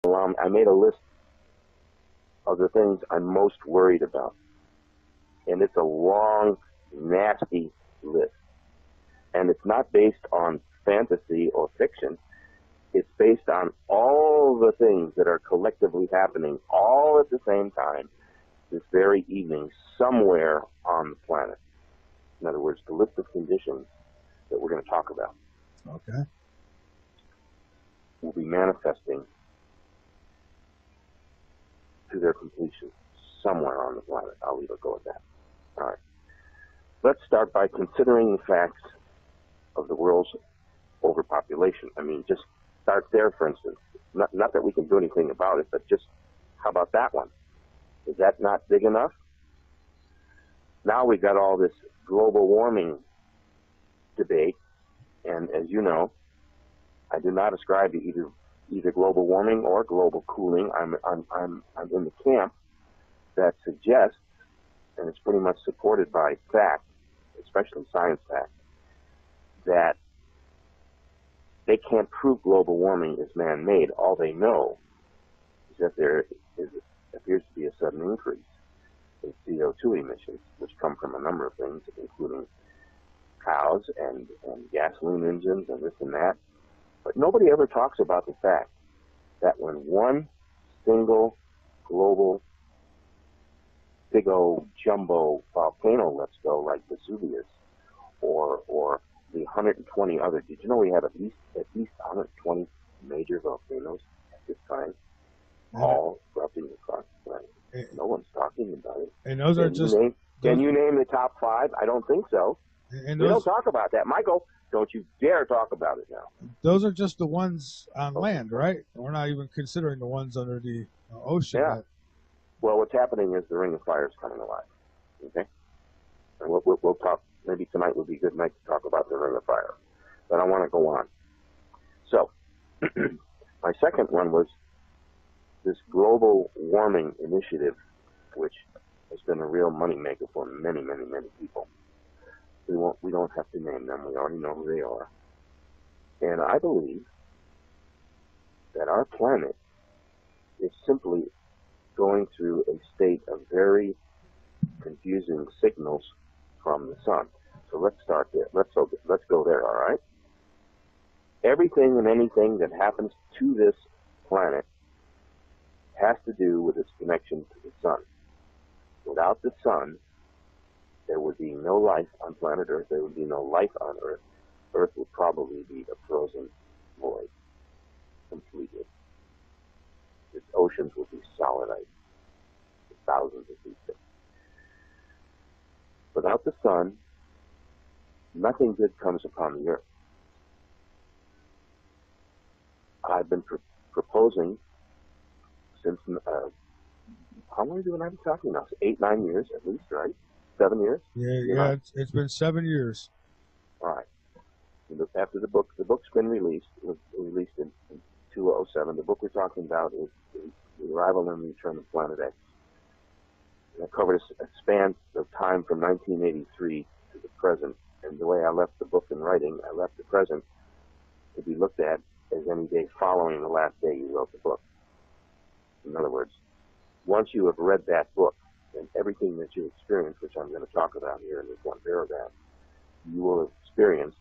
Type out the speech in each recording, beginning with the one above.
I made a list of the things I'm most worried about. And it's a long, nasty list. And it's not based on fantasy or fiction. It's based on all the things that are collectively happening all at the same time this very evening somewhere on the planet. In other words, the list of conditions that we're going to talk about. Okay. Will be manifesting to their completion somewhere on the planet. I'll leave it go at that. All right. Let's start by considering the facts of the world's overpopulation. I mean, just start there, for instance. Not that we can do anything about it, but just how about that one? Is that not big enough? Now we've got all this global warming debate, and as you know, I do not ascribe to either global warming or global cooling. I'm in the camp that suggests, and it's pretty much supported by fact, especially science fact, that they can't prove global warming is man-made. All they know is that there appears to be a sudden increase in CO2 emissions, which come from a number of things, including cows and gasoline engines and this and that. But nobody ever talks about the fact that when one single global big old jumbo volcano lets go, like Vesuvius, or the 120 other, did you know we have at least 120 major volcanoes at this time, all erupting across the planet? No one's talking about it. And those are just... Can you name the top 5? I don't think so. And we don't talk about that. Michael, don't you dare talk about it now. Those are just the ones on land, right? We're not even considering the ones under the ocean. Yeah. Well, what's happening is the Ring of Fire is coming alive. Okay? And we'll talk, maybe tonight would be a good night to talk about the Ring of Fire. But I want to go on. So, my second one was this global warming initiative, which has been a real moneymaker for many, many, many people. We don't have to name them. We already know who they are. And I believe that our planet is simply going through a state of very confusing signals from the sun. So let's start there. Let's go there, all right? Everything and anything that happens to this planet has to do with its connection to the sun. Without the sun, there would be no life on planet Earth. There would be no life on Earth. Earth would probably be a frozen void completely. Its oceans would be solid ice, thousands of feet thick. Without the sun, nothing good comes upon the Earth. I've been proposing since, how long have I been talking now? 8, 9 years at least, right? 7 years? Yeah, it's been 7 years. All right. After the book's been released. It was released in 2007. The book we're talking about is The Arrival and Return of Planet X. And it covers a span of time from 1983 to the present. And the way I left the book in writing, I left the present to be looked at as any day following the last day you wrote the book. In other words, once you have read that book, and everything that you experience, which I'm going to talk about here in this one paragraph, you will have experienced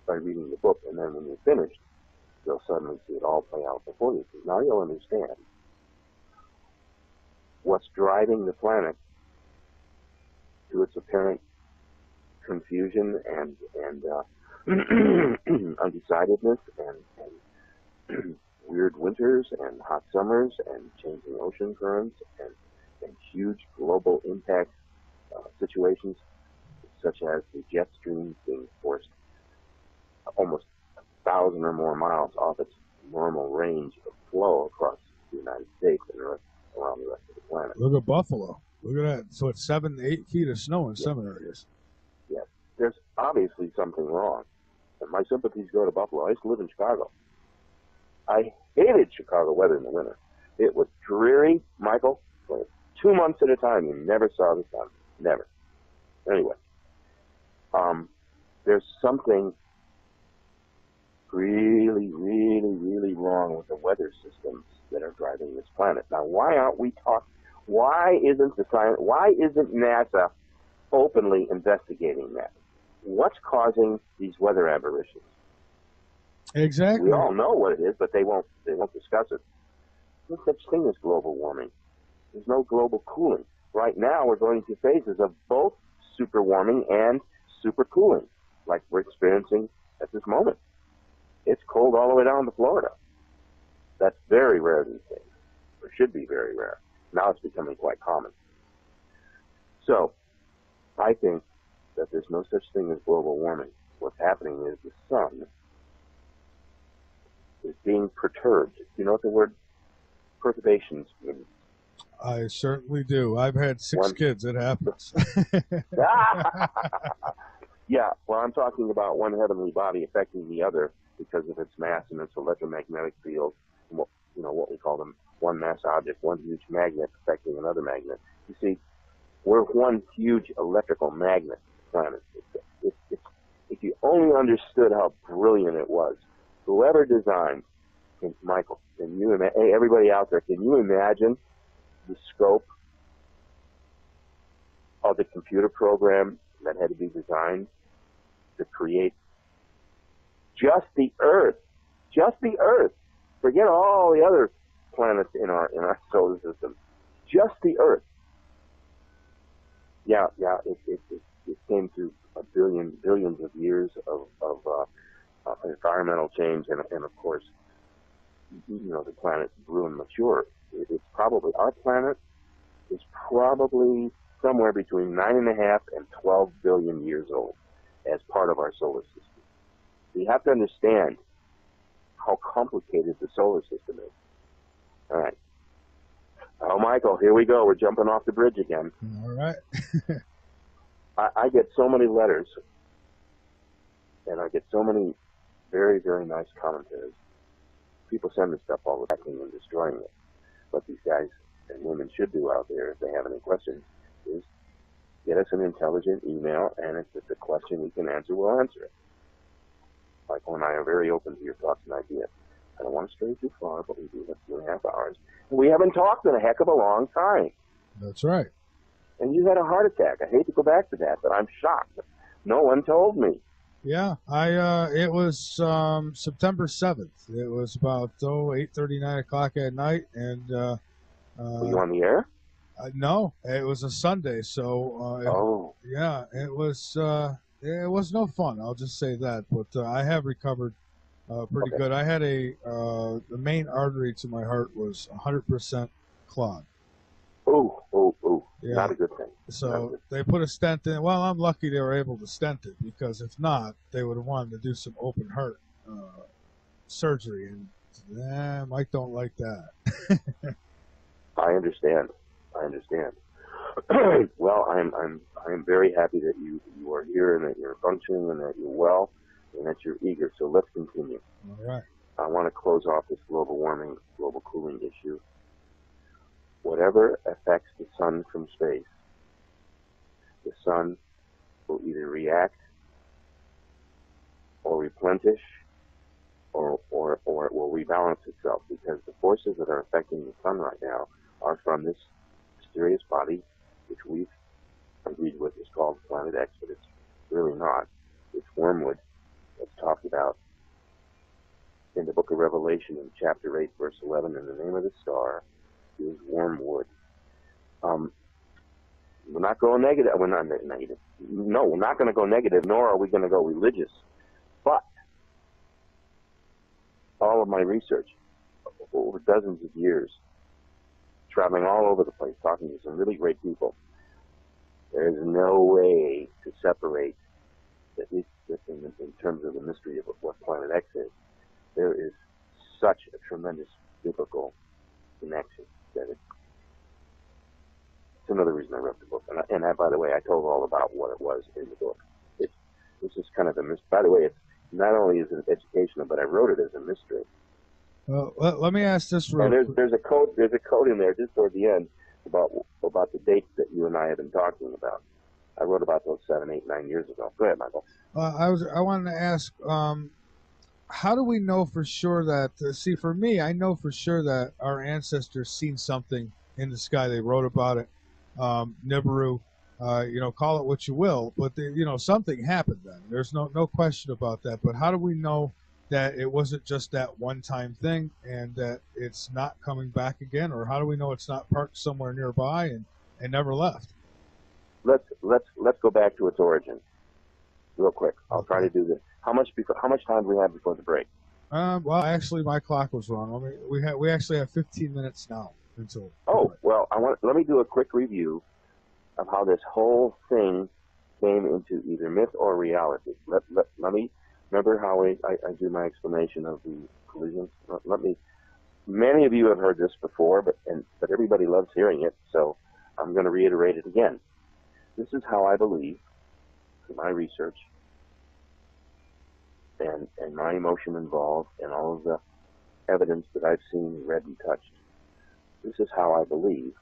by reading the book, and then when you're finished, you'll suddenly see it all play out before you. Because now you'll understand what's driving the planet to its apparent confusion and undecidedness and weird winters and hot summers and changing ocean currents and huge global impact situations, such as the jet stream being forced almost 1,000 or more miles off its normal range of flow across the United States and around the rest of the planet. Look at Buffalo. Look at that. So it's 7 to 8 feet of snow in some areas. Yes. There's obviously something wrong. And my sympathies go to Buffalo. I used to live in Chicago. I hated Chicago weather in the winter. It was dreary, Michael. For 2 months at a time, you never saw the sun. Never. Anyway, there's something really, really, really wrong with the weather systems that are driving this planet. Now, why aren't we talking? Why isn't NASA openly investigating that? What's causing these weather aberrations? Exactly. We all know what it is, but they won't discuss it. There's no such thing as global warming. There's no global cooling. Right now, we're going through phases of both super warming and super cooling, like we're experiencing at this moment. It's cold all the way down to Florida. That's very rare these days, or should be very rare. Now it's becoming quite common. So, I think that there's no such thing as global warming. What's happening is the sun is being perturbed. You know what the word perturbations means? I certainly do. I've had six kids. It happens. Yeah, well, I'm talking about one heavenly body affecting the other because of its mass and its electromagnetic field. What we call them, one mass object, one huge magnet affecting another magnet. You see, we're one huge electrical magnet planet. If you only understood how brilliant it was, whoever designed, Michael, hey, everybody out there, can you imagine the scope of the computer program that had to be designed to create just the Earth? Just the Earth. Forget all the other planets in our solar system. Just the Earth. Yeah. It came through billions of years of environmental change, and of course, the planet grew and matured. Our planet is probably somewhere between 9.5 and 12 billion years old as part of our solar system. You have to understand how complicated the solar system is. All right. Oh, Michael, here we go. We're jumping off the bridge again. All right. I get so many letters, and I get so many very, very nice commentaries. People send me stuff all the time and destroying it. What these guys and women should do out there, if they have any questions, is get us an intelligent email, and if it's a question we can answer, we'll answer it. Michael and I are very open to your thoughts and ideas. I don't want to stray too far, but we do have 2.5 hours. We haven't talked in a heck of a long time. That's right. And you had a heart attack. I hate to go back to that, but I'm shocked. No one told me. Yeah, it was September 7th. It was about 8:30, 9 o'clock at night, and were you on the air? No, it was a Sunday, so yeah, it was no fun. I'll just say that, but I have recovered pretty good. I had the main artery to my heart was 100% clogged. Oh, yeah. Not a good thing. So they put a stent in. Well, I'm lucky they were able to stent it, because if not, they would have wanted to do some open heart surgery, and Mike don't like that. I understand. Well, I'm very happy that you are here and that you're functioning and that you're well and that you're eager. So let's continue. All right. I want to close off this global warming, global cooling issue. Whatever affects the sun from space, the sun will either react or replenish or it will rebalance itself, because the forces that are affecting the sun right now are from this mysterious body, which we've agreed with is called Planet X, but it's really not. It's wormwood that's talked about in the book of Revelation in chapter 8, verse 11, and the name of the star is wormwood. We're not going negative. We're not negative. No, we're not going to go negative, nor are we going to go religious. But all of my research over dozens of years, traveling all over the place, talking to some really great people, there is no way to separate, at least in terms of the mystery of what Planet X is. There is such a tremendous biblical connection that it's another reason I wrote the book. And by the way, I told all about what it was in the book. It's just kind of a mystery. By the way, it's not only is it educational, but I wrote it as a mystery. Well, let me ask this real quick. There's a code in there just toward the end about the dates that you and I have been talking about. I wrote about those 7, 8, 9 years ago. Go ahead, Michael. I wanted to ask, how do we know for sure that, see, for me, I know for sure that our ancestors seen something in the sky. They wrote about it. Nibiru, call it what you will, but something happened then. There's no question about that. But how do we know that it wasn't just that one-time thing and that it's not coming back again? Or how do we know it's not parked somewhere nearby and never left? Let's go back to its origin, real quick. I'll try to do this. How much time do we have before the break? Well, actually, my clock was wrong. I mean, we actually have 15 minutes now until. Oh, well, let me do a quick review of how this whole thing came into either myth or reality. Let me remember how I do my explanation of the collisions. Many of you have heard this before, but everybody loves hearing it, so I'm going to reiterate it again. This is how I believe, in my research, and my emotion involved, and all of the evidence that I've seen, read, and touched. This is how I believe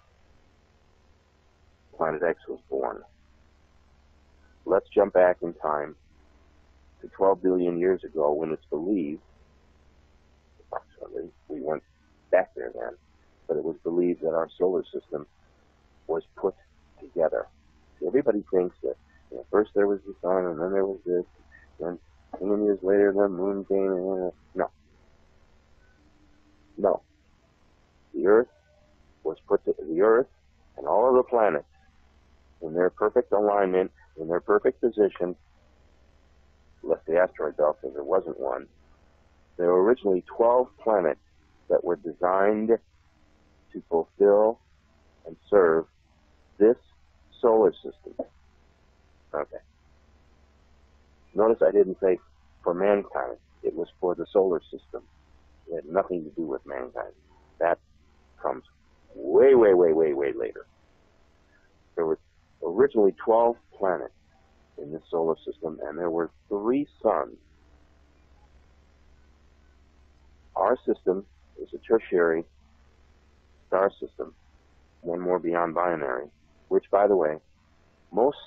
Planet X was born. Let's jump back in time to 12 billion years ago, when it's believed, approximately, we weren't back there then, but it was believed that our solar system was put together. See, everybody thinks that first there was the sun, and then there was this, and 10 years later the moon came, and no. The Earth was put to the Earth and all of the planets in their perfect alignment, in their perfect position, left the asteroid belt because there wasn't one. There were originally 12 planets that were designed to fulfill and serve this solar system. Okay. Notice I didn't say for mankind. It was for the solar system. It had nothing to do with mankind. That comes way, way, way, way, way later. There were originally 12 planets in this solar system, and there were 3 suns. Our system is a tertiary star system, one more beyond binary, which, by the way, most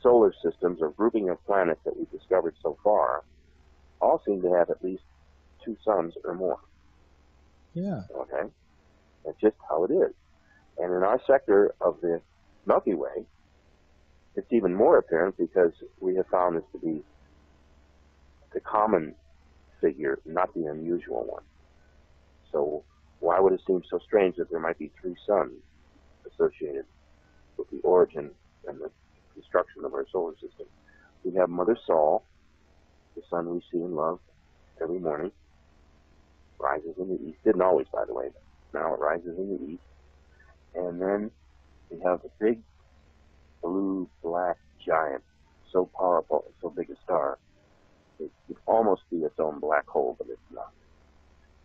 solar systems or grouping of planets that we've discovered so far all seem to have at least 2 suns or more. Yeah. Okay? That's just how it is. And in our sector of the Milky Way, it's even more apparent because we have found this to be the common figure, not the unusual one. So why would it seem so strange that there might be 3 suns associated with the origin and the construction of our solar system? We have Mother Sol, the sun we see and love every morning, rises in the east. Didn't always, by the way, but now it rises in the east. And then we have the big blue-black giant, so powerful, so big a star, it could almost be its own black hole, but it's not.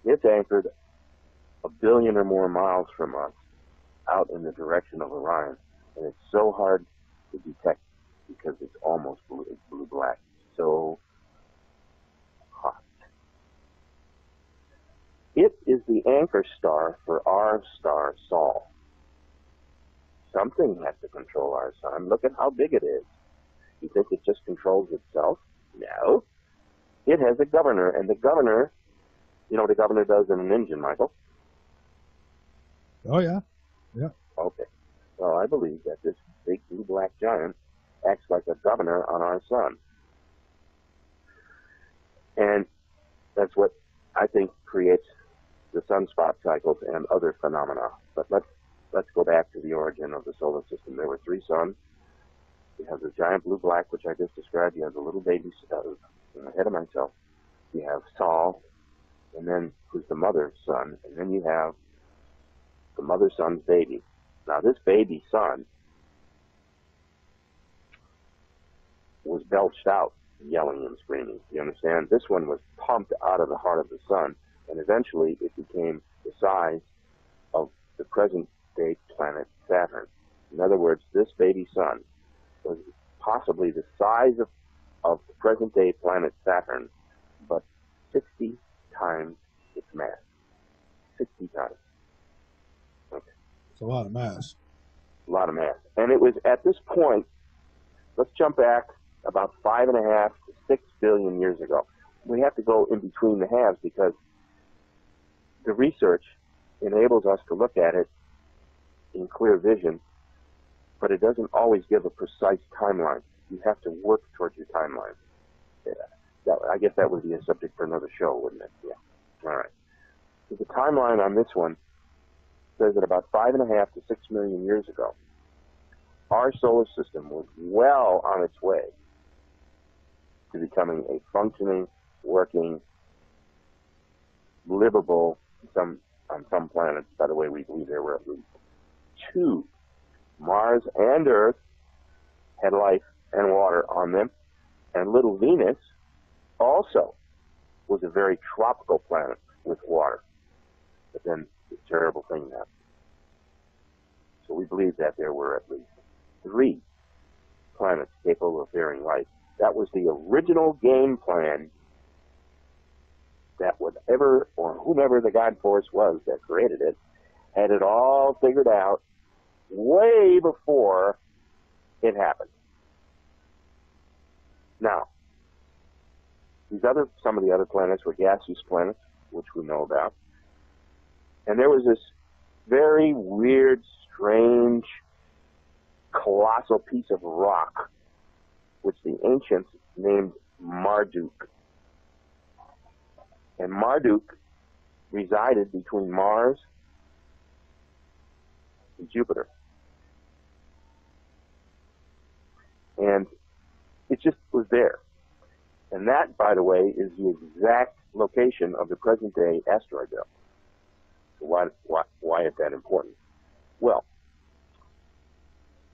It's anchored 1 billion or more miles from us, out in the direction of Orion, and it's so hard to detect because it's almost blue. It's blue-black, so hot. It is the anchor star for our star, Sol. Something has to control our sun. Look at how big it is. You think it just controls itself? No. It has a governor, and the governor, you know what a governor does in an engine, Michael? Oh, yeah. Yeah. Okay. Well, I believe that this big blue-black giant acts like a governor on our sun. And that's what I think creates the sunspot cycles and other phenomena. But let's go back to the origin of the solar system. There were 3 suns. You have the giant blue-black, which I just described. You have the little baby ahead of myself. You have Sol, and then who's the mother sun, and then you have the mother sun's baby. Now, this baby sun was belched out, yelling and screaming. You understand? This one was pumped out of the heart of the sun, and eventually it became the size of the present-day planet Saturn. In other words, this baby sun was possibly the size of the present-day planet Saturn, but 60 times its mass. 60 times. Okay. It's a lot of mass. A lot of mass. And it was at this point, let's jump back about 5.5 to 6 billion years ago. We have to go in between the halves because the research enables us to look at it in clear vision, but it doesn't always give a precise timeline. You have to work towards your timeline. Yeah, I guess that would be a subject for another show, wouldn't it? Yeah. All right. So the timeline on this one says that about 5.5 to 6 million years ago, our solar system was well on its way to becoming a functioning, working, livable, on some planets. By the way, we believe there were at least 2. Mars and Earth had life and water on them, and little Venus also was a very tropical planet with water. But then the terrible thing happened. So we believe that there were at least 3 planets capable of bearing life. That was the original game plan that whatever or whomever the God force was that created it had it all figured out way before it happened. Now, some of the other planets were gaseous planets, which we know about. And there was this very weird, strange, colossal piece of rock, which the ancients named Marduk. And Marduk resided between Mars and Jupiter. And it just was there. And that, by the way, is the exact location of the present-day asteroid belt. So why is that important? Well,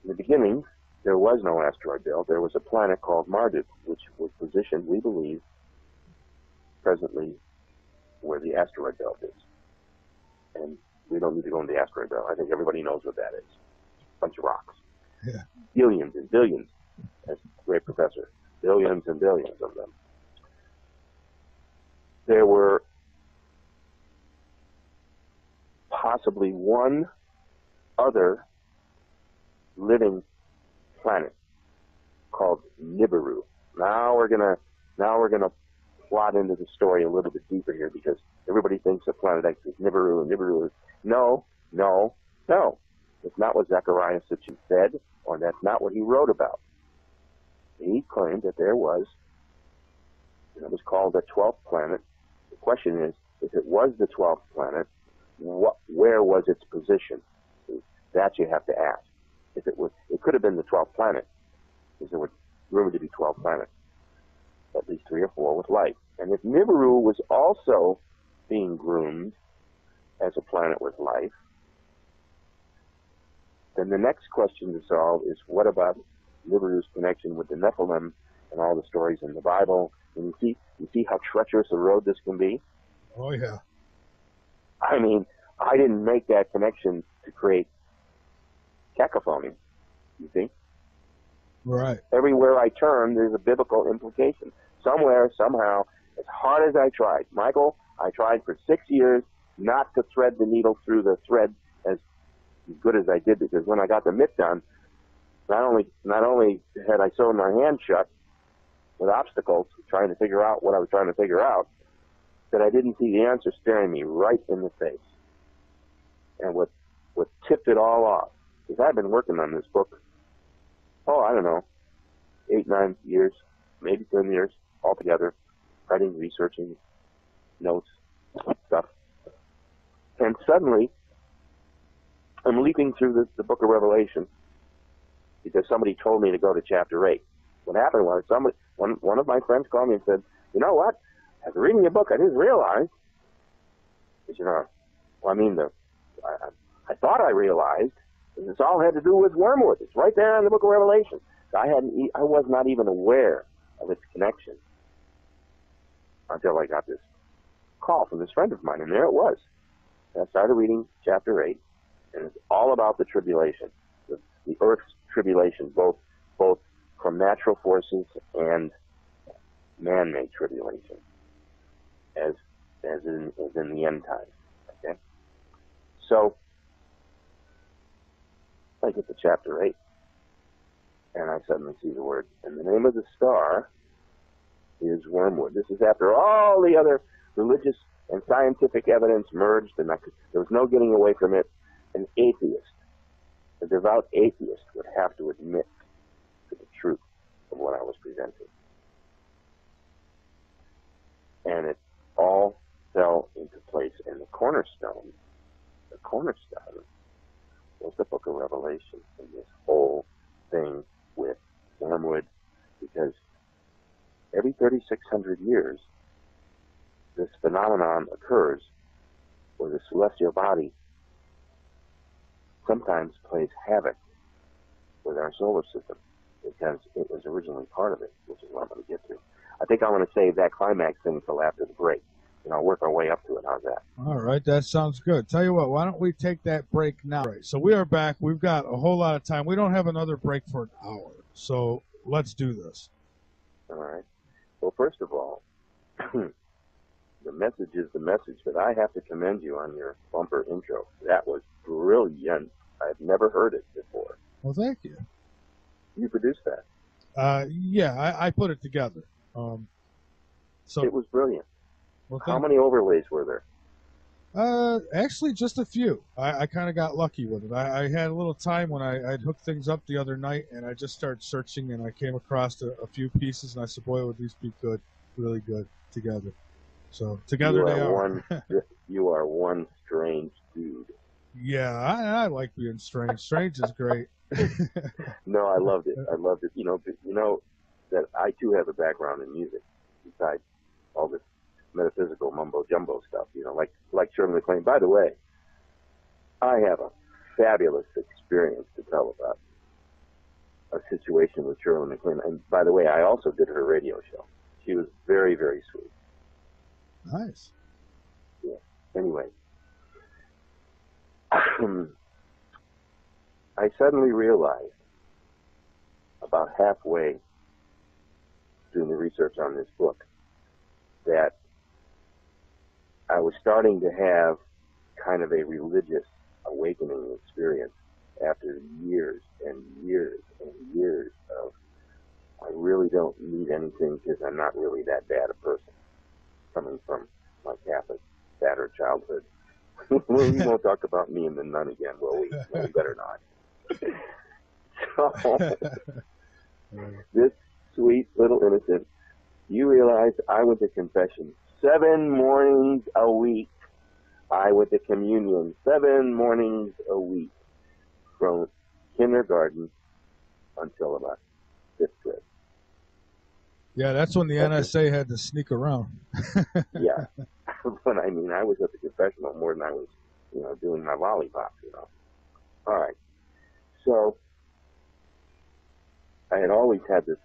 in the beginning, there was no asteroid belt. There was a planet called Marduk, which was positioned, we believe, presently where the asteroid belt is. And we don't need to go into the asteroid belt. I think everybody knows what that is. A bunch of rocks. Yeah. Billions and billions, as the great professor. Billions and billions of them. There were possibly one other living planet called Nibiru. Now we're gonna plot into the story a little bit deeper here, because everybody thinks that Planet X is Nibiru, and Nibiru is no. It's not what Zechariah Sitchin said, or that's not what he wrote about. He claimed that there was, and it was called the 12th planet. The question is, if it was the 12th planet, where was its position? That you have to ask. If it could have been the 12th planet, because there were rumored to be 12 planets, at least 3 or 4 with life. And if Nibiru was also being groomed as a planet with life, then the next question to solve is, what about Nibiru's connection with the Nephilim and all the stories in the Bible? And you see how treacherous a road this can be? Oh, yeah. I mean, I didn't make that connection to create cacophony, you see? Right. Everywhere I turn, there's a biblical implication. Somewhere, somehow, as hard as I tried. Michael, I tried for 6 years not to thread the needle through the thread as good as I did, because when I got the mitt done, not only had I sewn my hand shut with obstacles, trying to figure out what I was trying to figure out, that I didn't see the answer staring me right in the face. And what tipped it all off, because I've been working on this book, I don't know, 8, 9 years, maybe 10 years altogether, writing, researching, notes, stuff. And suddenly, I'm leaping through the book of Revelation because somebody told me to go to chapter 8. What happened was one of my friends called me and said, "You know what? After reading your book, I didn't realize." He said, I thought I realized that this all had to do with wormwood. It's right there in the book of Revelation. I was not even aware of its connection until I got this call from this friend of mine, and there it was. And I started reading chapter 8, and it's all about the tribulation, the Earth's tribulation, both from natural forces and man-made tribulation, as in the end times. Okay, so I get to chapter 8, and I suddenly see the word, and the name of the star is wormwood. This is after all the other religious and scientific evidence merged, and there was no getting away from it. An atheist, a devout atheist, would have to admit to the truth of what I was presenting. And it all fell into place. And the cornerstone was the book of Revelation and this whole thing with wormwood, because every 3,600 years, this phenomenon occurs where the celestial body sometimes plays havoc with our solar system, because it was originally part of it, which is what I'm going to get to. I think I want to save that climax thing until after the break, and I'll work our way up to it. How's that? All right, that sounds good. Tell you what, why don't we take that break now? Right, so we are back. We've got a whole lot of time. We don't have another break for an hour, so let's do this. All right. Well, first of all, the message is the message, but I have to commend you on your bumper intro. That was brilliant. I've never heard it before. Well, thank you. You produced that? Yeah, I put it together. So it was brilliant. Well, how many overlays were there? Actually, just a few. I kind of got lucky with it. I had a little time when I'd hooked things up the other night, and I just started searching, and I came across a few pieces, and I said, boy, would these be good, really good together. So together they are. You are one strange dude. Yeah, I like being strange. Strange is great. No, I loved it. I loved it. You know that I too have a background in music, besides all this metaphysical mumbo jumbo stuff. Like Shirley MacLaine. By the way, I have a fabulous experience to tell about a situation with Shirley MacLaine. And by the way, I also did her radio show. She was very, very sweet. Nice. Yeah. Anyway, I suddenly realized about halfway doing the research on this book that I was starting to have kind of a religious awakening experience after years and years and years of, I really don't need anything because I'm not really that bad a person, coming from my Catholic, battered childhood. We won't talk about me and the nun again, will we? No, we better not. So, this sweet little innocent, you realize I went to confession 7 mornings a week. I went to communion 7 mornings a week from kindergarten until about 5th grade. Yeah, that's when the NSA had to sneak around. Yeah. But I mean, I was at the confessional more than I was, doing my lollipop, All right. So, I had always had this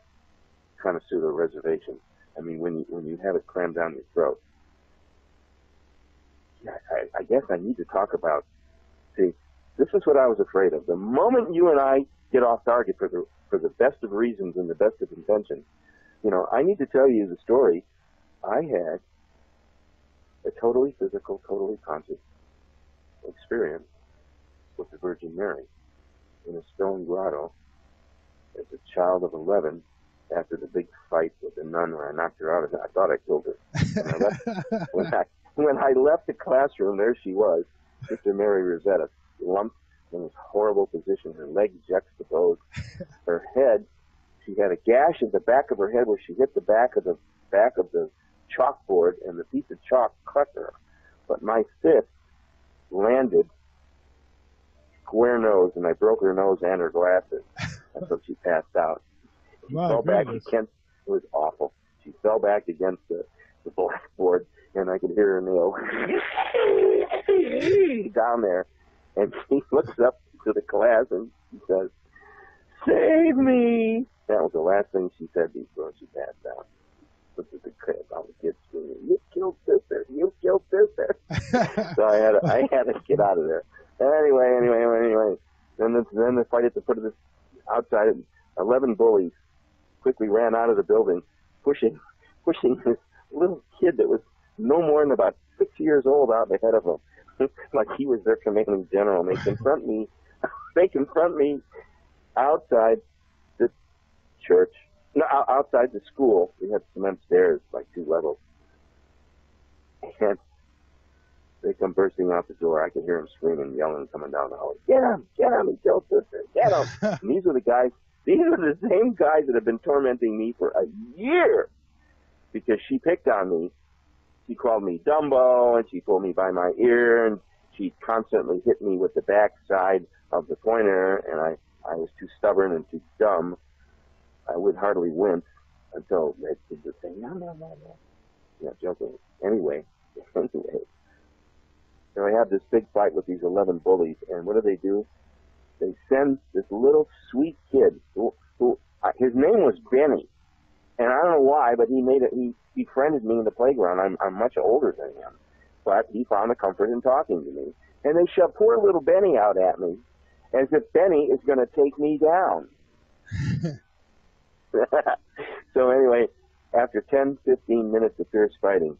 kind of pseudo reservation. I mean, when you have it crammed down your throat. Yeah, I guess I need to talk about, see, this is what I was afraid of. The moment you and I get off target for the best of reasons and the best of intentions, I need to tell you the story. I had a totally physical, totally conscious experience with the Virgin Mary in a stone grotto as a child of 11 after the big fight with the nun where I knocked her out. I thought I killed her. When I left the classroom, there she was, Sister Mary Rosetta, lumped in this horrible position, her legs juxtaposed, her head. She had a gash in the back of her head where she hit the back of the chalkboard, and the piece of chalk cut her. But my fist landed square nose, and I broke her nose and her glasses. And so she passed out. She fell back against, it was awful. She fell back against the blackboard, and I could hear her nail down there. And she looks up to the class and she says, "Save me!" That was the last thing she said before she passed out. Looked at the class, all the kids screaming, "You killed sister! You killed sister!" So I had to get out of there. Anyway. Then the fight at the foot of this outside, 11 bullies quickly ran out of the building, pushing this little kid that was no more than about 6 years old out ahead of them, like he was their commanding general. And they confront me outside the church. No, outside the school. We had cement stairs, like 2 levels. And they come bursting out the door. I could hear them screaming, yelling, coming down the hallway. Get him! Get him! He killed sister! Get him! And these are the guys. These are the same guys that have been tormenting me for a year because she picked on me. She called me Dumbo, and she pulled me by my ear, and she constantly hit me with the back side of the pointer, and I was too stubborn and too dumb. I would hardly wince until the kids would say, no, no, no, no. Yeah, joking. Anyway. So I had this big fight with these 11 bullies, and what do? They send this little sweet kid who his name was Benny, and I don't know why, but he befriended me in the playground. I'm much older than him, but he found a comfort in talking to me, and they shoved poor little Benny out at me, as if Benny is going to take me down. So anyway, after 10, 15 minutes of fierce fighting,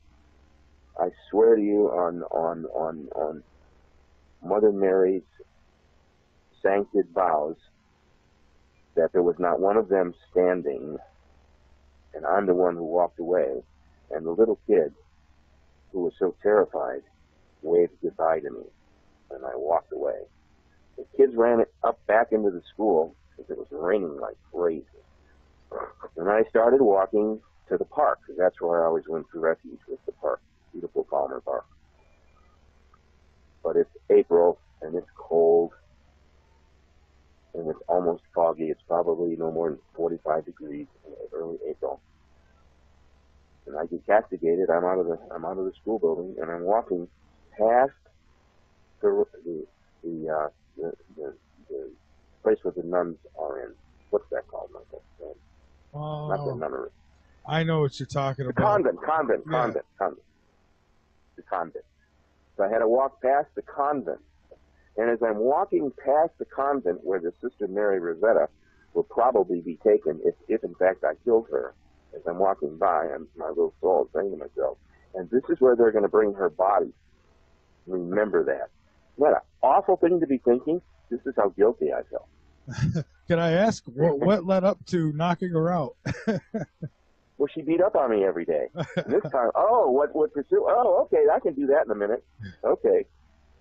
I swear to you on Mother Mary's sancted vows that there was not one of them standing, and I'm the one who walked away, and the little kid who was so terrified waved goodbye to me, and I walked away. The kids ran up back into the school because it was raining like crazy, and I started walking to the park, because that's where I always went for refuge, was the park. Beautiful Palmer Park. But it's April, and it's cold, and it's almost foggy. It's probably no more than 45 degrees in early April. And I get castigated. I'm out of the school building, and I'm walking past the place where the nuns are in. What's that called, Michael? Not the nunnery. I know what you're talking about. Convent. The convent. So I had to walk past the convent. And as I'm walking past the convent where the Sister Mary Rosetta will probably be taken, if in fact I killed her, as I'm walking by, my little soul is saying to myself, and this is where they're going to bring her body. Remember that. What an awful thing to be thinking. This is how guilty I felt. Can I ask, what led up to knocking her out? Well, she beat up on me every day. And this time, what pursue? Oh, okay, I can do that in a minute. Okay.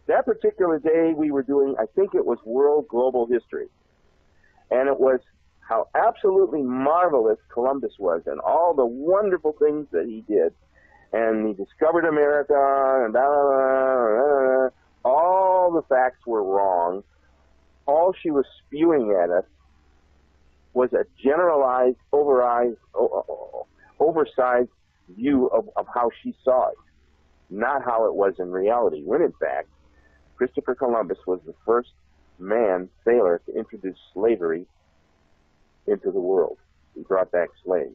That particular day we were doing, I think it was World Global History. And it was how absolutely marvelous Columbus was and all the wonderful things that he did. And he discovered America and blah, blah, blah, blah. All the facts were wrong. All she was spewing at us was a generalized, oversized view of how she saw it, not how it was in reality. When in fact, Christopher Columbus was the first sailor to introduce slavery into the world. He brought back slaves.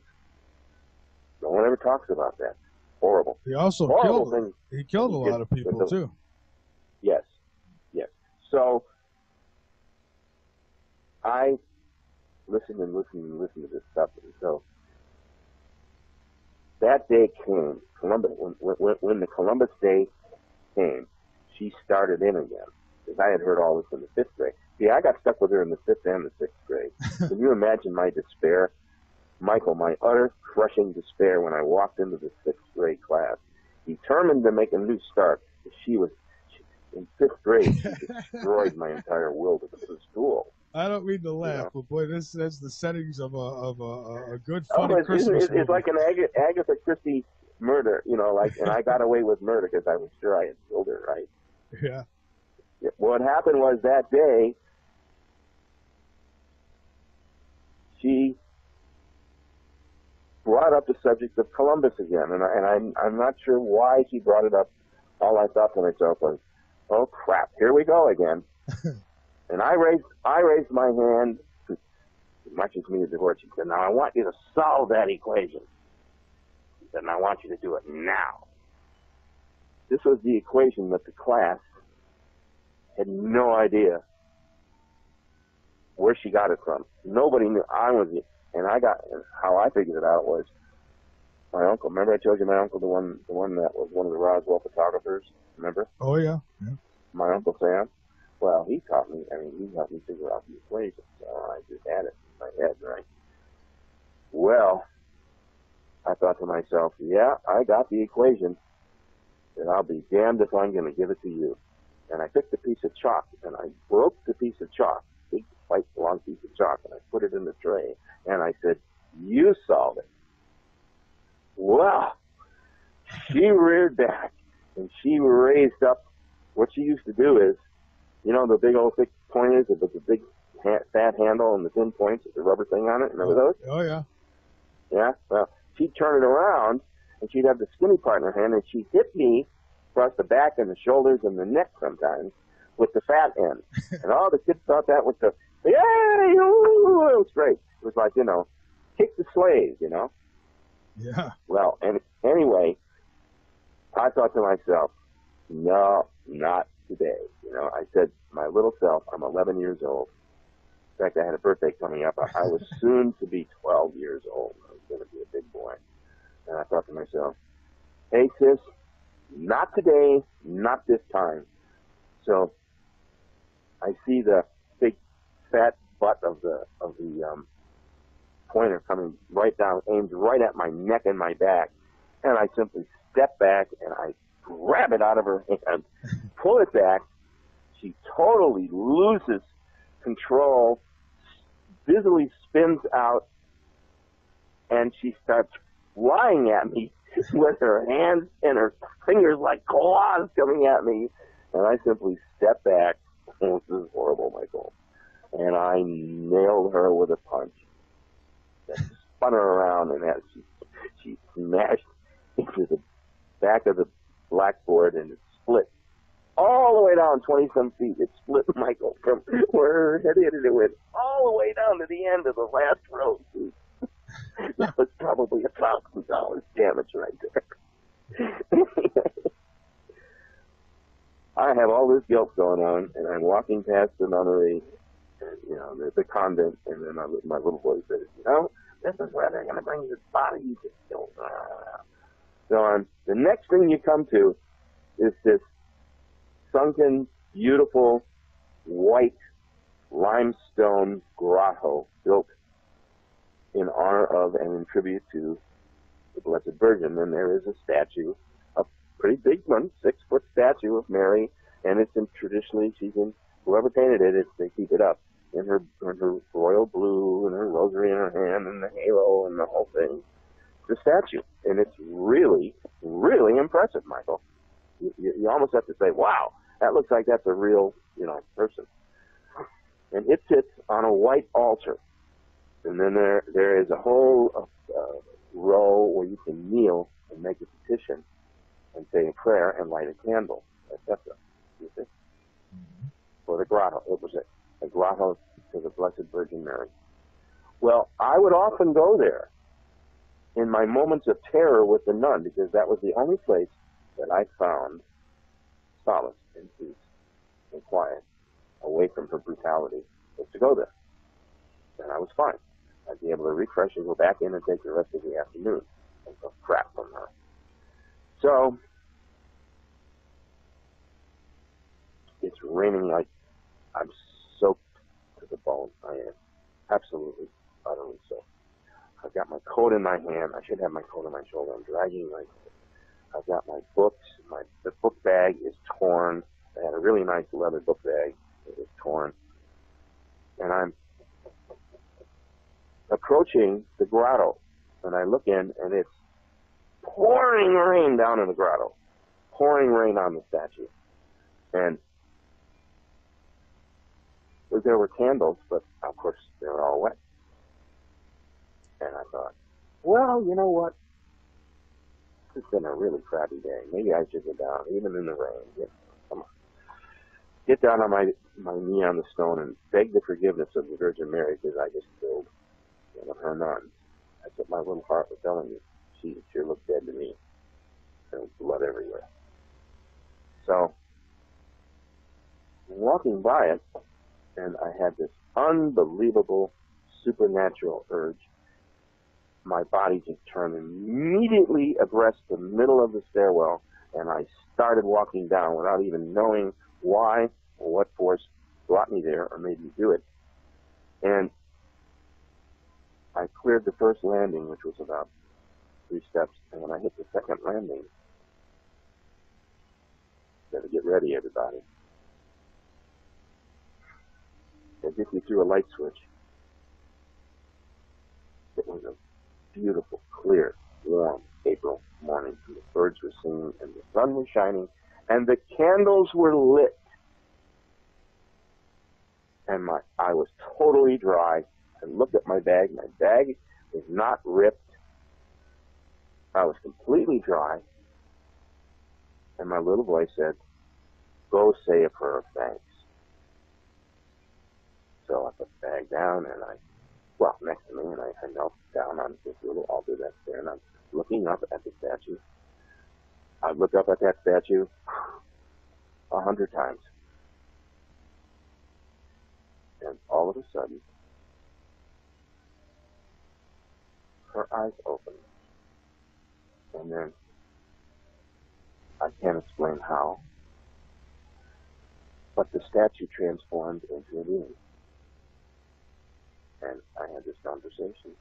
No one ever talks about that. Horrible. He also killed a lot of people too. Yes. So I listened to this stuff. And so that day came. Columbus, when the Columbus Day came, she started in again. Because I had heard all this in the 5th grade. See, I got stuck with her in the 5th and the 6th grade. Can you imagine my despair? Michael, my utter crushing despair when I walked into the 6th grade class, determined to make a new start. In 5th grade, she destroyed my entire world of the school. I don't mean to laugh, but boy, that's the settings of a good funny Christmas movie. It's like an Agatha Christie murder, and I got away with murder because I was sure I had killed her, right? Yeah. What happened was that day, she brought up the subject of Columbus again, and I'm not sure why she brought it up. All I thought to myself was, oh crap, here we go again. And I raised my hand, as much as me as the word. She said, now I want you to solve that equation. She said, and I want you to do it now. This was the equation that the class had no idea where she got it from. Nobody knew. And how I figured it out was my uncle. Remember I told you my uncle, the one that was one of the Roswell photographers? Remember? Oh, yeah. My Uncle Sam. Well, he helped me figure out the equation. So I just had it in my head, right? myself, yeah, I got the equation, and I'll be damned if I'm going to give it to you. And I took the piece of chalk, and I broke the piece of chalk, big, white, long piece of chalk, and I put it in the tray, and I said, you solve it. Well, she reared back, and she raised up. What she used to do is, you know, the big old thick pointers with the big fat handle and the thin points with the rubber thing on it? Remember those? Oh, yeah. Yeah? Well, she'd turn it around, and she'd have the skinny part in her hand, and she'd hit me across the back and the shoulders and the neck sometimes with the fat end. And all the kids thought that was the, yay! Ooh, it was great. It was like, you know, kick the slaves, you know? Yeah. Well, and anyway, I thought to myself, no, not today. You know, I said, my little self, I'm 11 years old. In fact, I had a birthday coming up. I was soon to be 12 years old. I was going to be a big boy. And I thought to myself, hey, sis, not today, not this time. So I see the big fat butt of the pointer coming right down, aimed right at my neck and my back. And I simply step back and I grab it out of her hand, pull it back. She totally loses control, busily spins out, and she starts flying at me with her hands and her fingers like claws coming at me. And I simply step back. Oh, this is horrible, Michael. And I nailed her with a punch. That spun her around, and as she smashed into the back of the blackboard, and it split all the way down 20-some feet. It split, Michael, from where her head hit it. It went all the way down to the end of the last row. That was probably $1,000 damage right there. I have all this guilt going on, and I'm walking past the nunnery, and, you know, the convent, and then my little boy says, you know, this is where they're going to bring this body you just killed. So the next thing you come to is this sunken, beautiful, white limestone grotto built in honor of and in tribute to the Blessed Virgin. And there is a statue, a pretty big one, 6-foot statue of Mary, and it's in traditionally, whoever painted it, they keep it up in her royal blue and her rosary in her hand and the halo and the whole thing. The statue, and it's really, really impressive, Michael. You almost have to say, wow, that looks like that's a real, you know, person. And it sits on a white altar. And then there is a whole row where you can kneel and make a petition and say a prayer and light a candle, etc. You see? For the grotto. It was a grotto to the Blessed Virgin Mary. Well, I would often go there in my moments of terror with the nun, because that was the only place that I found solace and peace and quiet, away from her brutality, was to go there. And I was fine. I'd be able to refresh and go back in and take the rest of the afternoon and some crap from her. So it's raining like I'm soaked to the bone. I am absolutely, utterly soaked. I've got my coat in my hand. I should have my coat on my shoulder. I'm dragging my coat. I've got my books. The book bag is torn. I had a really nice leather book bag. It is torn. And I'm approaching the grotto. And I look in, and it's pouring rain down in the grotto. Pouring rain on the statue. And there were candles, but of course they were all wet. And I thought, well, you know what? It's been a really crappy day. Maybe I should go down, even in the rain. Come on. Get down on my knee on the stone and beg the forgiveness of the Virgin Mary, because I just killed one of her nuns. That's what my little heart was telling me. She sure looked dead to me. There was blood everywhere. So, walking by it, and I had this unbelievable supernatural urge. My body just turned immediately abreast the middle of the stairwell, and I started walking down without even knowing why or what force brought me there or made me do it. And I cleared the first landing, which was about 3 steps, and when I hit the second landing, better get ready, everybody. As if we threw a light switch. It was a beautiful, clear, warm April morning, and the birds were singing, and the sun was shining, and the candles were lit. And I was totally dry. I looked at my bag. My bag was not ripped. I was completely dry. And my little voice said, "Go say a prayer of thanks." So I put the bag down, and next to me, and I knelt down on this little altar that's there, and I'm looking up at the statue. I look up at that statue 100 times. And all of a sudden, her eyes opened. And then, I can't explain how, but the statue transformed into a being. And I had this conversation.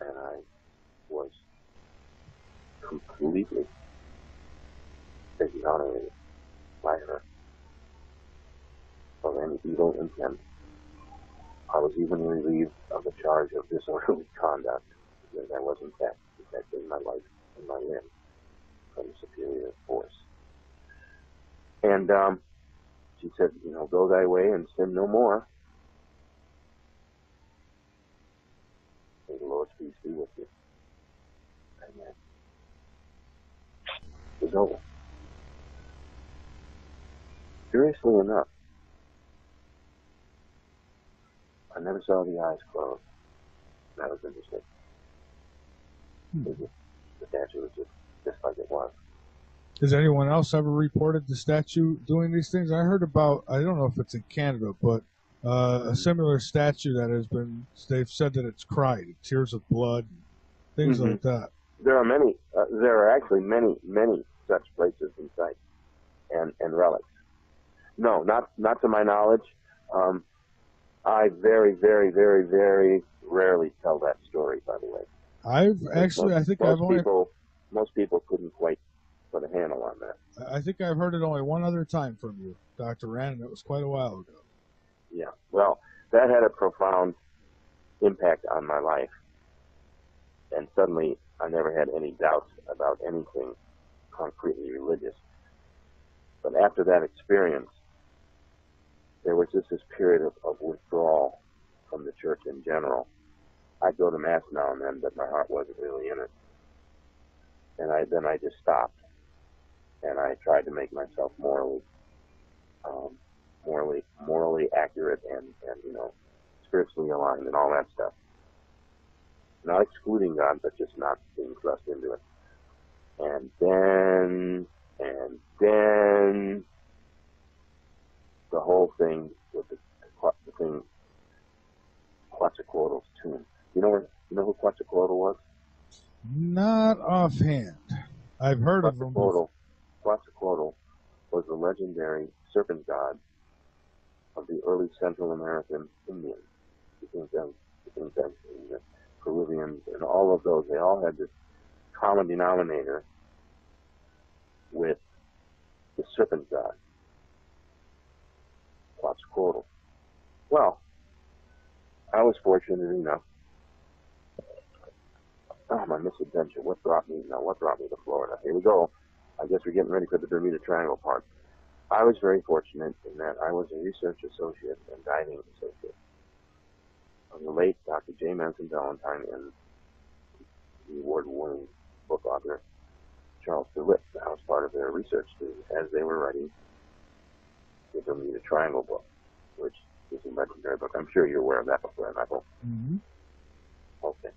And I was completely exonerated by her of any evil intent. I was even relieved of the charge of disorderly conduct, because I was in fact protecting my life and my limb from superior force. And she said, "Go thy way and sin no more. May the Lord's peace be with you." And then it was over. Curiously enough, I never saw the eyes close. That was interesting. The statue was just like it was. Has anyone else ever reported the statue doing these things? I heard about, I don't know if it's in Canada, but a similar statue that has been, they've said that it's cried, tears of blood, things like that. There are many, there are actually many such places and sites and relics. No, not to my knowledge. I very, very, very, very rarely tell that story, by the way. Most people couldn't quite put a handle on that. I think I've heard it only one other time from you, Dr. Rand, and it was quite a while ago. Yeah, well, that had a profound impact on my life. And suddenly, I never had any doubts about anything concretely religious. But after that experience, there was just this period of withdrawal from the church in general. I'd go to Mass now and then, but my heart wasn't really in it. And then I just stopped. And I tried to make myself morally accurate and spiritually aligned and all that stuff. Not excluding God, but just not being thrust into it. And then the whole thing with the thing, Quetzalcoatl's tomb. You know who Quetzalcoatl was? Not offhand. I've heard of him. Quetzalcoatl was the legendary serpent god of the early Central American Indians. You think of the Peruvians and all of those. They all had this common denominator with the serpent god, Quetzalcoatl. Well, I was fortunate enough. Oh, my misadventure. What brought me to Florida? Here we go. I guess we're getting ready for the Bermuda Triangle part. I was very fortunate in that I was a research associate and guiding associate of the late Dr. J. Manson Valentine and the award-winning book author Charles DeWitt. I was part of their research team as they were writing the Bermuda Triangle book, which is a legendary book. I'm sure you're aware of that book, Michael. Mm-hmm. Okay.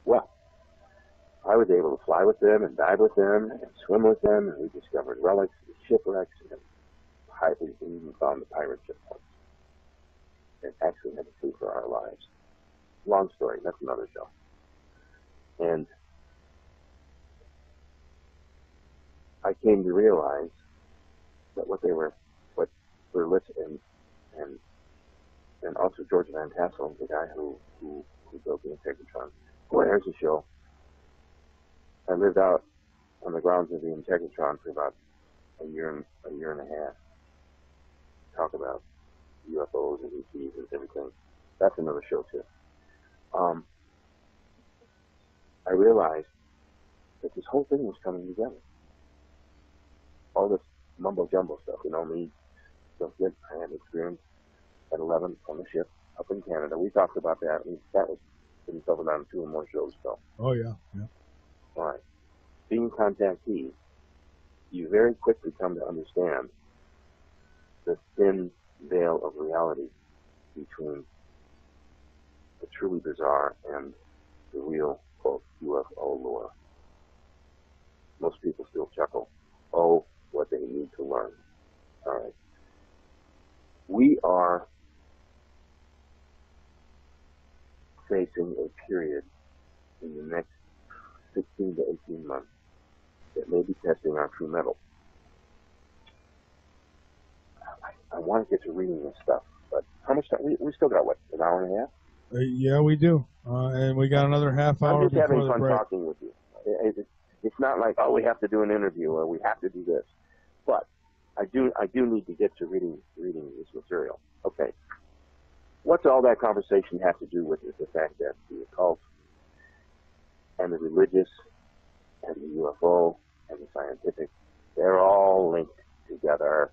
Well, I was able to fly with them and dive with them and swim with them, and we discovered relics and shipwrecks, and we even found the pirate ship once. And actually had to flee for our lives. Long story, that's another show. And I came to realize that what Berlitz and also George Van Tassel, the guy who built the Integratron. Boy, there's a show. I lived out on the grounds of the Integratron for about a year and a half. Talk about UFOs and ETs and everything. That's another show too. I realized that this whole thing was coming together. All this mumbo jumbo stuff, me, that I had experience at 11 on the ship up in Canada. We talked about that. That was been covered on 2 or more shows ago. Oh yeah, yeah. All right. Being contactee, you very quickly come to understand the thin veil of reality between the truly bizarre and the real, quote, UFO lore. Most people still chuckle, oh, what they need to learn. All right. We are facing a period in the next 16 to 18 months that may be testing our true metal. I want to get to reading this stuff, but how much time? We still got, what, an hour and a half? Yeah, we do. And we got another half hour. I'm just having fun break. talking with you. It's not like, oh, we have to do an interview or we have to do this. But I do need to get to reading this material. Okay. What's all that conversation have to do with is the fact that the occult and the religious and the UFO and the scientific, they're all linked together.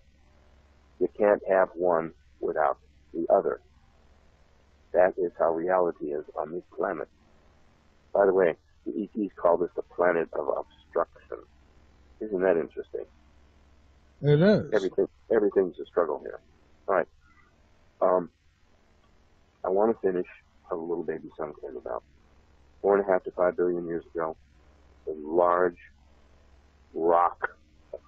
You can't have one without the other. That is how reality is on this planet. By the way, the ETs call this the planet of obstruction. Isn't that interesting? It is. Everything's a struggle here. All right. I want to finish a little baby son came about 4.5 to 5 billion years ago. A large rock, a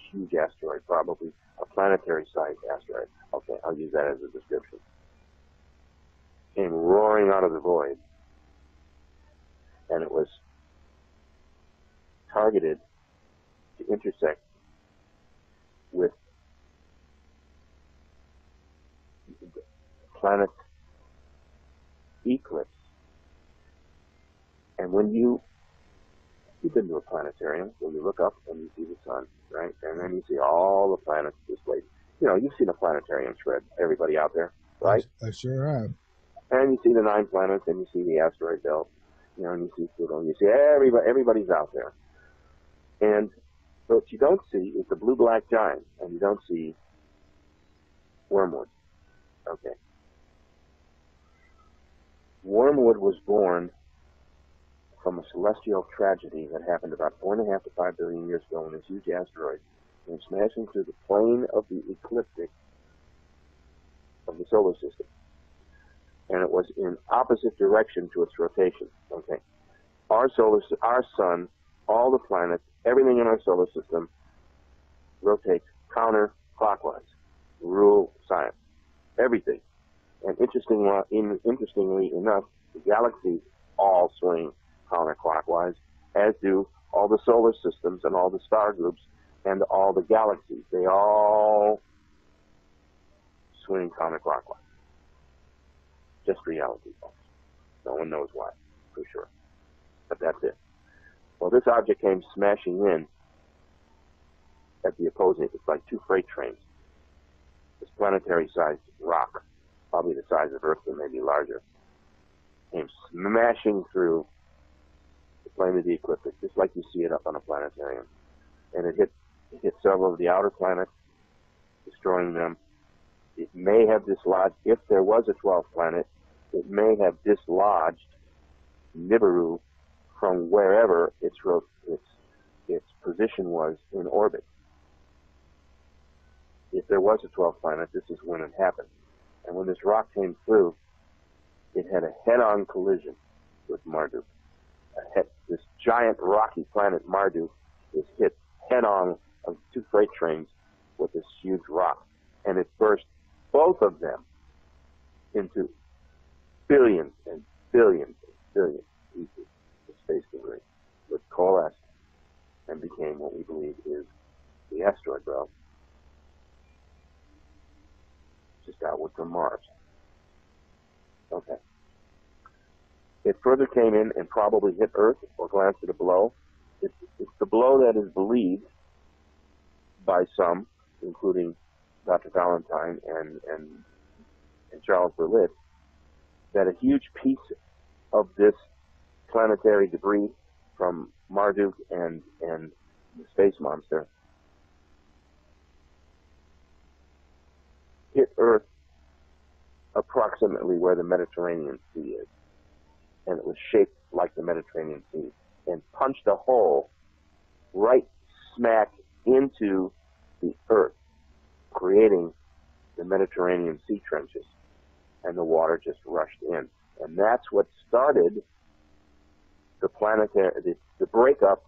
huge asteroid, probably a planetary-sized asteroid. Okay, I'll use that as a description. Came roaring out of the void, and it was targeted to intersect with the planet's eclipse. And when you've been to a planetarium, when you look up and you see the sun, right? And then you see all the planets displayed. You've seen a planetarium spread, everybody out there, right? I sure have. And you see the 9 planets, and you see the asteroid belt, and you see Pluto, and you see everybody's out there. And what you don't see is the blue-black giant, and you don't see Wormwood. Okay. Wormwood was born from a celestial tragedy that happened about 4.5 to 5 billion years ago when this huge asteroid came smashing through the plane of the ecliptic of the solar system. And it was in opposite direction to its rotation. Okay. Our sun, all the planets, everything in our solar system rotates counterclockwise. Rule science. Everything. And interestingly enough, the galaxies all swing counterclockwise, as do all the solar systems and all the star groups and all the galaxies. They all swing counterclockwise. Just reality, folks. No one knows why, for sure. But that's it. Well, this object came smashing in at the opposing. It's like 2 freight trains. This planetary-sized rock, probably the size of Earth, but maybe larger, came smashing through the plane of the ecliptic, just like you see it up on a planetarium. And it hit several of the outer planets, destroying them. It may have dislodged, if there was a 12th planet, it may have dislodged Nibiru from wherever its position was in orbit. If there was a 12th planet, this is when it happened. And when this rock came through, it had a head-on collision with Marduk. This giant rocky planet Marduk is hit head-on of 2 freight trains with this huge rock. And it burst both of them into billions and billions and billions of pieces of space debris, which coalesced and became what we believe is the asteroid belt just outward from Mars. Okay. It further came in and probably hit Earth or glanced at a blow. It's the blow that is believed by some, including Dr. Valentine and Charles Berlitz, that a huge piece of this planetary debris from Marduk and the space monster hit Earth approximately where the Mediterranean Sea is. And it was shaped like the Mediterranean Sea and punched a hole right smack into the Earth, creating the Mediterranean Sea trenches, and the water just rushed in. And that's what started the planetary, the breakup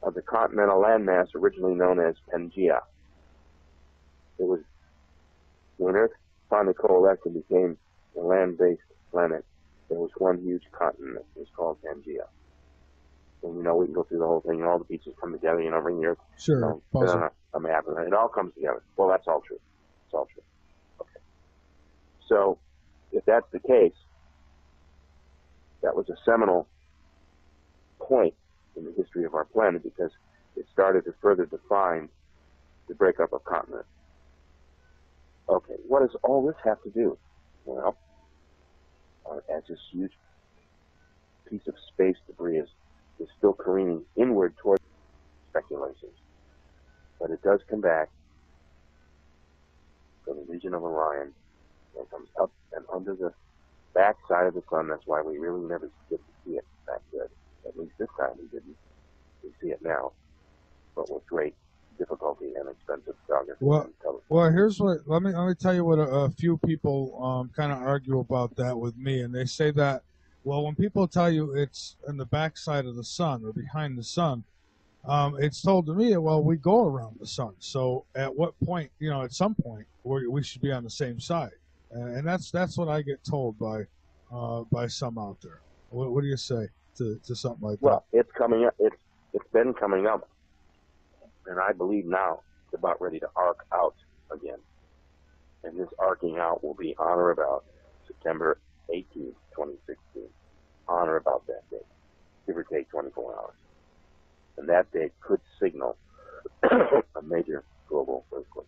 of the continental landmass originally known as Pangaea. It was when Earth finally coalesced and became a land-based planet. There was one huge continent. It was called Pangaea. And we can go through the whole thing, and all the pieces come together, bring the Earth, put on a map, and it all comes together. Well, that's all true. It's all true. Okay. So, if that's the case, that was a seminal point in the history of our planet because it started to further define the breakup of continents. Okay, what does all this have to do? Well, as this huge piece of space debris is still careening inward toward speculations, but it does come back from the region of Orion and comes up and under the back side of the sun. That's why we really never get to see it that good. At least this time we didn't. We see it now, but with great difficulty and expensive photography. Well, here's what. Let me tell you what a few people kind of argue about that with me, and they say that, well, when people tell you it's in the backside of the sun or behind the sun, it's told to me, well, we go around the sun. So at what point, at some point, we should be on the same side, and that's what I get told by some out there. What do you say to something like that? Well, it's coming up. It's been coming up, and I believe now it's about ready to arc out again. And this arcing out will be on or about September 18th, 2016. On or about that date, give or take 24 hours. And that date could signal a major global earthquake.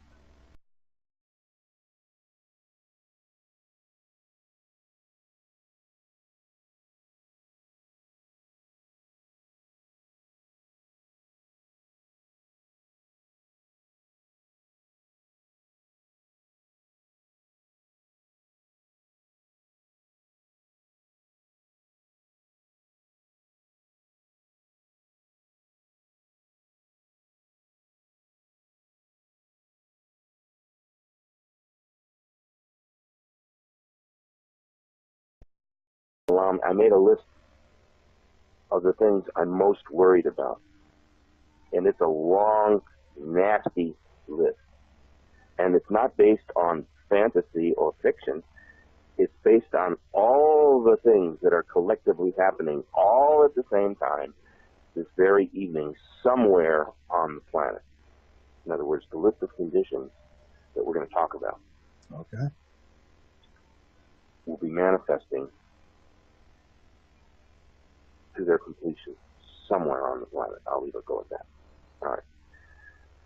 I made a list of the things I'm most worried about. And it's a long, nasty list. And it's not based on fantasy or fiction. It's based on all the things that are collectively happening all at the same time this very evening somewhere on the planet. In other words, the list of conditions that we're going to talk about. Okay. Will be manifesting to their completion somewhere on the planet. I'll leave it go at that. All right.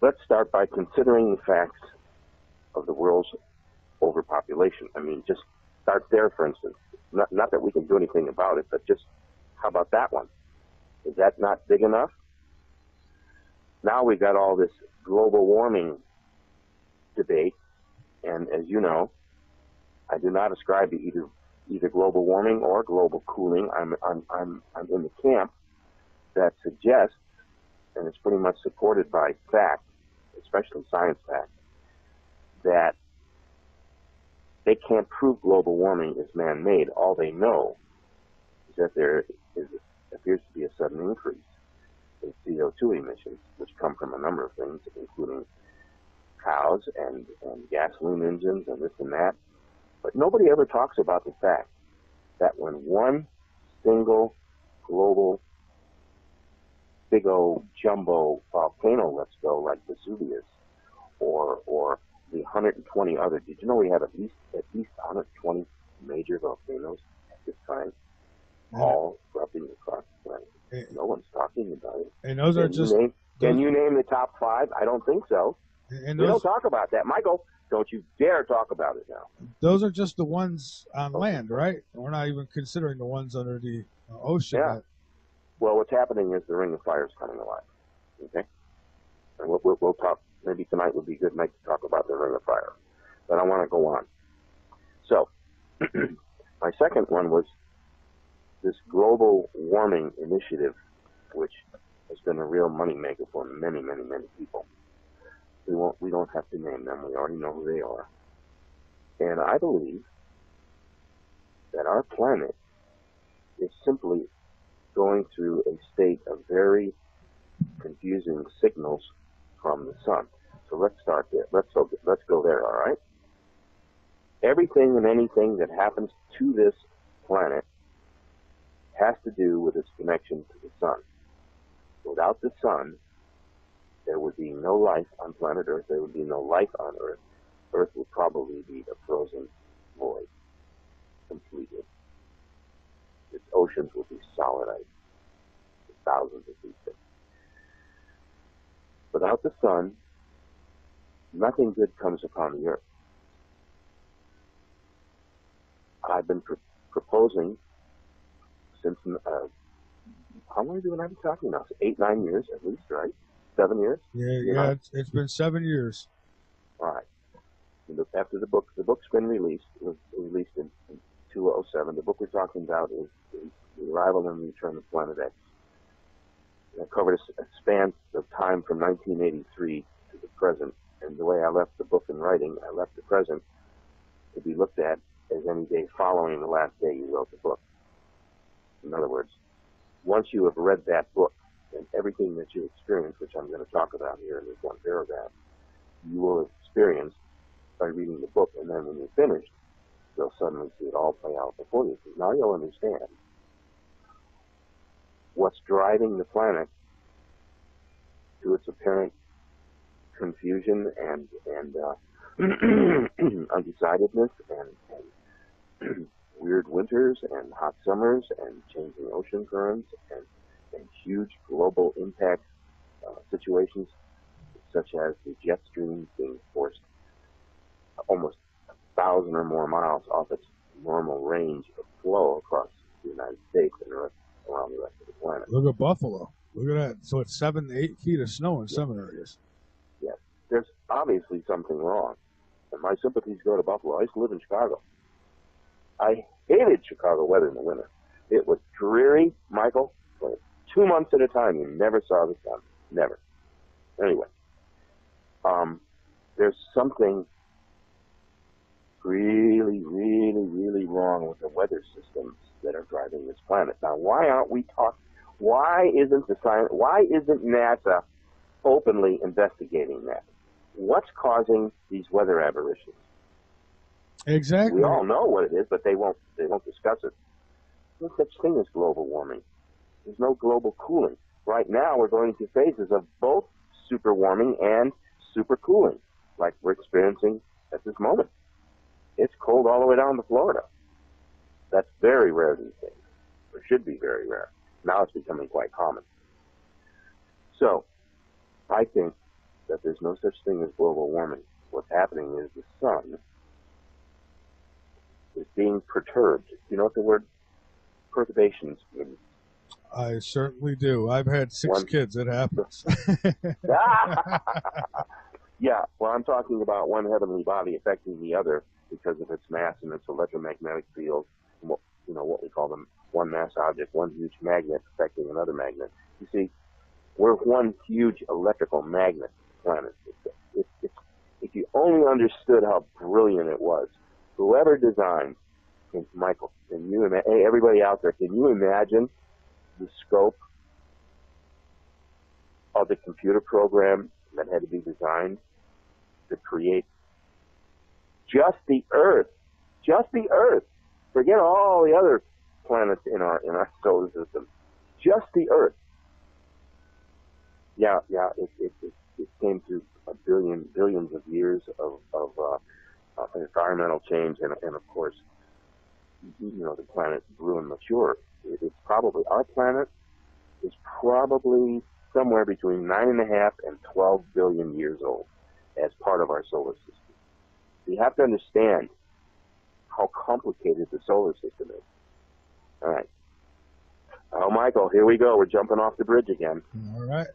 Let's start by considering the facts of the world's overpopulation. Just start there, for instance. Not that we can do anything about it, but just how about that one? Is that not big enough? Now we've got all this global warming debate, and as you know, I do not ascribe to either global warming or global cooling. I'm in the camp that suggests, and it's pretty much supported by fact, especially science fact, that they can't prove global warming is man-made. All they know is that there appears to be a sudden increase in CO2 emissions, which come from a number of things, including cows and gasoline engines and this and that. But nobody ever talks about the fact that when one single global big old jumbo volcano lets go, like Vesuvius, or the 120 other, did you know we have at least 120 major volcanoes at this time? all erupting across the planet. No one's talking about it. And those are just... Can you name the top 5? I don't think so. And we don't talk about that. Michael, don't you dare talk about it now. Those are just the ones on land, right? We're not even considering the ones under the ocean. Yeah. Well, what's happening is the Ring of Fire is coming alive. Okay? And we'll talk. Maybe tonight would be a good night to talk about the Ring of Fire. But I want to go on. So, my second one was this global warming initiative, which has been a real moneymaker for many, many, many people. We don't have to name them. We already know who they are. And I believe that our planet is simply going through a state of very confusing signals from the sun. So let's start there. Let's go there, all right? Everything and anything that happens to this planet has to do with its connection to the sun. Without the sun, there would be no life on planet Earth. There would be no life on Earth. Earth would probably be a frozen void completely. Its oceans would be solid ice, thousands of feet thick. Without the sun, nothing good comes upon the Earth. I've been proposing since, how long have I been talking now? 8, 9 years at least, right? 7 years? Yeah, it's been 7 years. All right. After the book's been released. It was released in 2007. The book we're talking about is The Arrival and Return of Planet X. And I covered a span of time from 1983 to the present. And the way I left the book in writing, I left the present to be looked at as any day following the last day you wrote the book. In other words, once you have read that book and everything that you experience, which I'm going to talk about here in this one paragraph, you will have experienced by reading the book, and then when you're finished, you'll suddenly see it all play out before you. Now you'll understand what's driving the planet to its apparent confusion and undecidedness and weird winters and hot summers and changing ocean currents and huge global impact situations such as the jet stream being forced almost 1,000 or more miles off its normal range of flow across the United States and around the rest of the planet. Look at Buffalo. Look at that. So it's 7 to 8 feet of snow in some areas. Yes. There's obviously something wrong. And my sympathies go to Buffalo. I used to live in Chicago. I hated Chicago weather in the winter. It was dreary, Michael. For 2 months at a time, you never saw the sun. Never. Anyway, there's something really, really, really wrong with the weather systems that are driving this planet. Now, why aren't we talking? Why isn't NASA openly investigating that? What's causing these weather aberrations? Exactly. We all know what it is, but they won't discuss it. There's no such thing as global warming. There's no global cooling. Right now, we're going through phases of both super warming and super cooling, like we're experiencing at this moment. It's cold all the way down to Florida. That's very rare these days, or should be very rare. Now it's becoming quite common. So, I think that there's no such thing as global warming. What's happening is the sun is being perturbed. You know what the word perturbations means? I certainly do. I've had 6 kids. It happens. Yeah, well, I'm talking about one heavenly body affecting the other because of its mass and its electromagnetic field. You know, what we call them, one mass object, one huge magnet affecting another magnet. You see, we're one huge electrical magnet planet. If you only understood how brilliant it was, whoever designed, Michael, can you imagine, hey, everybody out there, can you imagine the scope of the computer program that had to be designed to create just the Earth? Just the Earth. Forget all the other planets in our solar system. Just the Earth. Yeah, it came through billions of years of environmental change and of course, you know, the planet grew and matured It's probably, our planet is probably somewhere between 9.5 and 12 billion years old as part of our solar system. You have to understand how complicated the solar system is. All right. Oh, Michael, here we go. We're jumping off the bridge again. All right.